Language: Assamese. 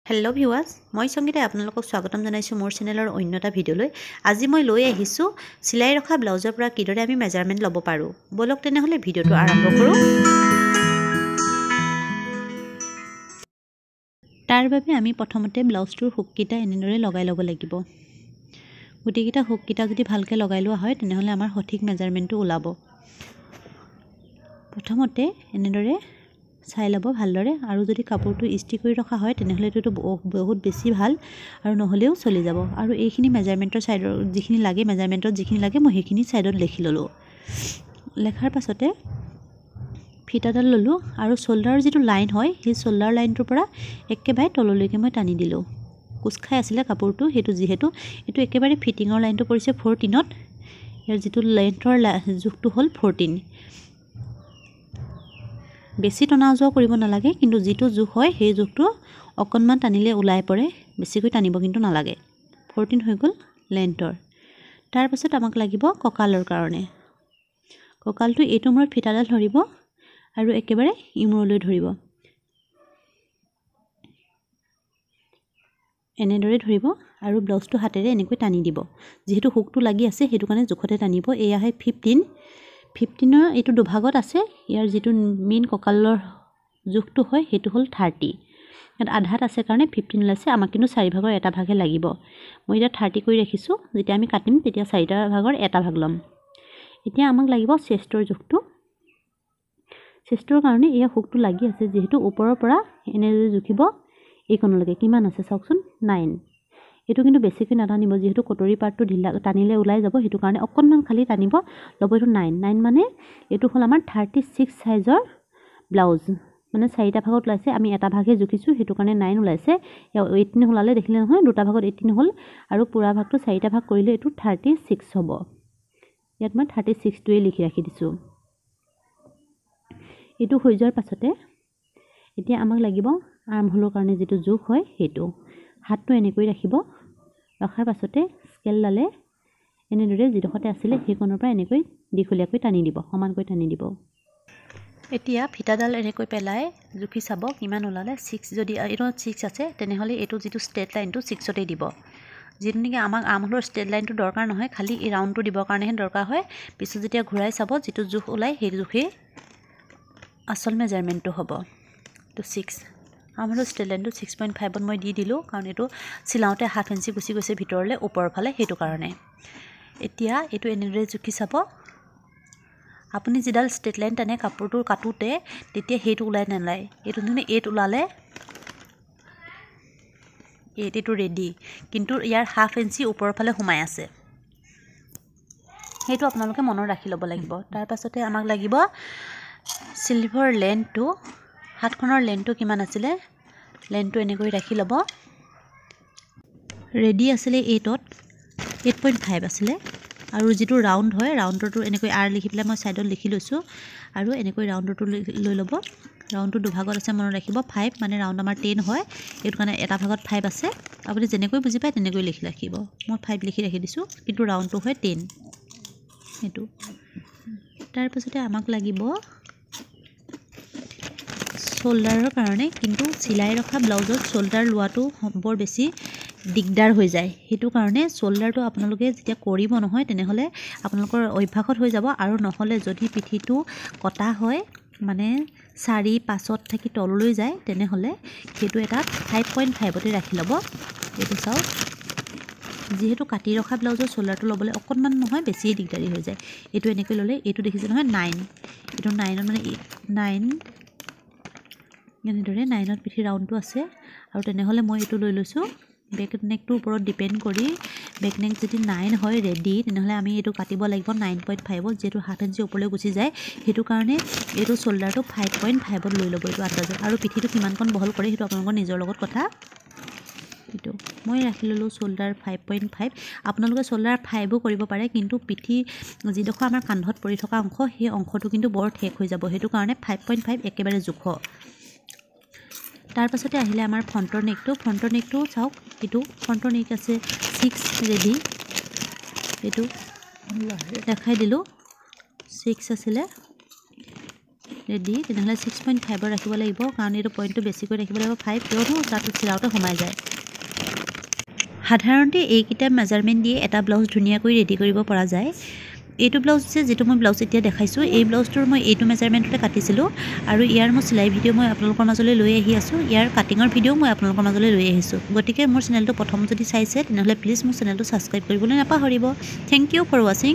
হেল্ল' ভিউৱাৰ্ছ, মই সংগীতাই আপোনালোকক স্বাগতম জনাইছোঁ মোৰ চেনেলৰ অন্য এটা ভিডিঅ'লৈ। আজি মই লৈ আহিছোঁ চিলাই ৰখা ব্লাউজৰ পৰা কিদৰে আমি মেজাৰমেণ্ট ল'ব পাৰোঁ। বলক তেনেহ'লে ভিডিঅ'টো আৰম্ভ কৰোঁ। তাৰ বাবে আমি প্ৰথমতে ব্লাউজটোৰ হুককেইটা এনেদৰে লগাই ল'ব লাগিব। গোটেইকেইটা হুককেইটা যদি ভালকৈ লগাই লোৱা হয় তেনেহ'লে আমাৰ সঠিক মেজাৰমেণ্টটো ওলাব। প্ৰথমতে এনেদৰে চাই ল'ব ভালদৰে, আৰু যদি কাপোৰটো ইস্ত্ৰি কৰি ৰখা হয় তেনেহ'লে এইটো বহুত বেছি ভাল, আৰু নহ'লেও চলি যাব। আৰু এইখিনি মেজাৰমেণ্টৰ ছাইডৰ যিখিনি লাগে, মেজাৰমেণ্টত যিখিনি লাগে মই সেইখিনি ছাইডত লিখি ল'লোঁ। লেখাৰ পাছতে ফিটাডাল ল'লোঁ, আৰু শ্ব'ল্ডাৰৰ যিটো লাইন হয় সেই শ্ব'ল্ডাৰ লাইনটোৰ পৰা একেবাৰে তললৈকে মই টানি দিলোঁ। কোচ খাই আছিলে কাপোৰটো, সেইটো যিহেতু এইটো একেবাৰে ফিটিঙৰ লাইনটো পৰিছে 14ত, ইয়াৰ যিটো লেন্থৰ জোখটো হ'ল 14। বেছি টনা যোৱা কৰিব নালাগে, কিন্তু যিটো জোখ হয় সেই জোখটো অকণমান টানিলে ওলাই পৰে, বেছিকৈ টানিব কিন্তু নালাগে। 14 হৈ গ'ল লেন্থৰ। তাৰপাছত আমাক লাগিব কঁকালৰ কাৰণে। কঁকালটো এইটো মূৰত ফিটাডাল ধৰিব আৰু একেবাৰে ইমূৰলৈ ধৰিব। এনেদৰে ধৰিব আৰু ব্লাউজটো হাতেৰে এনেকৈ টানি দিব। যিহেতু হুকটো লাগি আছে সেইটো কাৰণে জোখতে টানিব। এয়া হয় 15ৰ এইটো দুভাগত আছে। ইয়াৰ যিটো মেইন কঁকালৰ জোখটো হয় সেইটো হ'ল 30। ইয়াত আধাত আছে কাৰণে 15 ওলাইছে, আমাক কিন্তু 4 ভাগৰ এটা ভাগহে লাগিব। মই এতিয়া 30 কৰি ৰাখিছোঁ, যেতিয়া আমি কাটিম তেতিয়া 4টা ভাগৰ এটা ভাগ ল'ম। এতিয়া আমাক লাগিব চেষ্টৰ জোখটো। চেষ্টৰ কাৰণে এয়া হুকটো লাগি আছে, যিহেতু ওপৰৰ পৰা এনেদৰে জুখিব এইকণলৈকে। কিমান আছে চাওকচোন, 9। এইটো কিন্তু বেছিকৈ নাটানিব, যিহেতু কটৰী পাৰ্টটো টানিলে ওলাই যাব, সেইটো কাৰণে অকণমান খালি টানিব। ল'ব এইটো 9 মানে এইটো হ'ল আমাৰ 36 চাইজৰ ব্লাউজ। মানে 4টা ভাগত ওলাইছে, আমি এটা ভাগহে জুখিছোঁ, সেইটো কাৰণে 9 ওলাইছে। 18 ওলালে দেখিলে নহয়, দুটা ভাগত 18 হ'ল, আৰু পুৰা ভাগটো 4টা ভাগ কৰিলে এইটো 36 হ'ব। ইয়াত মই 36টোৱে লিখি ৰাখি দিছোঁ। এইটো হৈ যোৱাৰ পাছতে এতিয়া আমাক লাগিব আৰ্মহোলৰ কাৰণে যিটো জোখ হয় সেইটো। হাতটো এনেকৈ ৰাখিব, ৰখাৰ পাছতে স্কেলডালে এনেদৰে যিডোখৰতে আছিলে সেইকণৰ পৰা এনেকৈ দীঘলীয়াকৈ টানি দিব, সমানকৈ টানি দিব। এতিয়া ফিটাডাল এনেকৈ পেলাই জুখি চাব কিমান ওলালে। 6 যদি এইটো 6 আছে তেনেহ'লে এইটো যিটো ষ্ট্ৰেট লাইনটো 6তেই দিব। যিটো নেকি আমাক আৰ্মহোলৰ ষ্ট্ৰেট লাইনটো দৰকাৰ নহয়, খালি এই ৰাউণ্ডটো দিবৰ কাৰণেহে দৰকাৰ হয়। পিছত যেতিয়া ঘূৰাই চাব যিটো জোখ ওলায় সেই জোখেই আচল মেজাৰমেণ্টটো হ'ব। এইটো 6 আৰ্মহোলৰ ষ্ট্ৰেট লাইনটো 6.5ত মই দি দিলোঁ, কাৰণ এইটো চিলাওঁতে 1/2 ইঞ্চি গুচি গৈছে ভিতৰলৈ ওপৰৰ ফালে, সেইটো কাৰণে। এতিয়া এইটো এনেদৰে জুখি চাব। আপুনি যিডাল ষ্ট্ৰেট লাইন টানে কাপোৰটো কাটোতে তেতিয়া সেইটো ওলাই নালায়। এইটো মানে 8 ওলালে, এইটো ৰেডি, কিন্তু ইয়াৰ 1/2 ইঞ্চি ওপৰৰ ফালে সোমাই আছে। সেইটো আপোনালোকে মনত ৰাখি ল'ব লাগিব। তাৰপাছতে আমাক লাগিব চিলিভৰ লেন্থটো। হাতখনৰ লেন্থটো কিমান আছিলে, লেন্থটো এনেকৈ ৰাখি ল'ব। ৰেডি আছিলে 8.5 আছিলে, আৰু যিটো ৰাউণ্ড হয় ৰাউণ্ডৰটো এনেকৈ আৰ লিখি পেলাই মই ছাইডত লিখি লৈছোঁ, আৰু এনেকৈ ৰাউণ্ডৰটো লৈ ল'ব। ৰাউণ্ডটো দুভাগত আছে মনত ৰাখিব। 5 মানে ৰাউণ্ড আমাৰ 10 হয়, এইটো কাৰণে এটা ভাগত 5 আছে। আপুনি যেনেকৈ বুজি পায় তেনেকৈ লিখি ৰাখিব। মই 5 লিখি ৰাখি দিছোঁ, কিন্তু ৰাউণ্ডটো হয় 10 সেইটো। তাৰপাছতে আমাক লাগিব শ্ব'ল্ডাৰৰ কাৰণে, কিন্তু চিলাই ৰখা ব্লাউজত শ্ব'ল্ডাৰ লোৱাটো বৰ বেছি দিগদাৰ হৈ যায়। সেইটো কাৰণে শ্ব'ল্ডাৰটো আপোনালোকে যেতিয়া কৰিব নহয় তেনেহ'লে আপোনালোকৰ অভ্যাসত হৈ যাব, আৰু নহ'লে যদি পিঠিটো কটা হয় মানে 4-5ত থাকি তললৈ যায় তেনেহ'লে সেইটো এটা 5.5তে ৰাখি ল'ব। এইটো চাওক, যিহেতু কাটি ৰখা ব্লাউজৰ শ্ব'ল্ডাৰটো ল'বলৈ অকণমান নহয় বেছিয়ে দিগদাৰী হৈ যায়। এইটো এনেকৈ ল'লে, এইটো দেখিছে নহয় 9, এইটো 9ত মানে 9 এনেদৰে 9ত পিঠি ৰাউণ্ডটো আছে। আৰু তেনেহ'লে মই এইটো লৈ লৈছোঁ। বেক নেকটোৰ ওপৰত ডিপেণ্ড কৰি বেক নেক যদি 9 হয় ৰেডি, তেনেহ'লে আমি এইটো কাটিব লাগিব 9.5ত, যিহেতু 1/2 ইঞ্চি ওপৰলৈ গুচি যায়, সেইটো কাৰণে এইটো শ্ব'ল্ডাৰটো 5.5ত লৈ ল'ব এইটো আন্দাজত। আৰু পিঠিটো কিমানকণ বহল কৰে সেইটো আপোনালোকৰ নিজৰ লগত কথা। এইটো মই ৰাখি ল'লোঁ শ্ব'ল্ডাৰ 5.5। আপোনালোকে শ্ব'ল্ডাৰ 5ও কৰিব পাৰে, কিন্তু পিঠি যিডোখৰ আমাৰ কান্ধত পৰি থকা অংশ সেই অংশটো কিন্তু বৰ ঠেক হৈ যাব, সেইটো কাৰণে 5.5 একেবাৰে জোখ। তাৰপাছতে আহিলে আমাৰ ফ্ৰণ্টৰ নেকটো চাওক। এইটো ফ্ৰণ্টৰ নেক আছে 6 ৰেডি, এইটো দেখাই দিলোঁ 6 আছিলে। ৰেডি তেনেহ'লে 6.5 ৰাখিব লাগিব কাৰণ এইটো পইণ্টটো বেছিকৈ ৰাখিব লাগিব 5 কিয়নো তাতো চিলাওতে সোমাই যায় সাধাৰণতে এইকেইটা মেজাৰমেণ্ট দিয়ে এটা ব্লাউজ ধুনীয়াকৈ ৰেডি কৰিব পৰা যায় এইটো ব্লাউজ যেটো মই ব্লাউজ এতিয়া দেখাইছো এই ব্লাউজটোৰ মই এইটো মেজাৰমেণ্টতে কাটিছিলো আৰু ইয়াৰ মই চিলাই ভিডিও মই আপোনালোকৰ মাজলৈ লৈ আহি আছো ইয়াৰ কাটিঙৰ ভিডিও মই আপোনালোকৰ মাজলৈ লৈ আহিছো গতিকে মোৰ চেনেলটো প্ৰথম যদি চাইছে তেনেহ'লে প্লিজ মোৰ চেনেলটো সাবস্ক্ৰাইব কৰিবলৈ নাপাহৰিব থ্যাংক ইউ ফৰ ওয়াচিং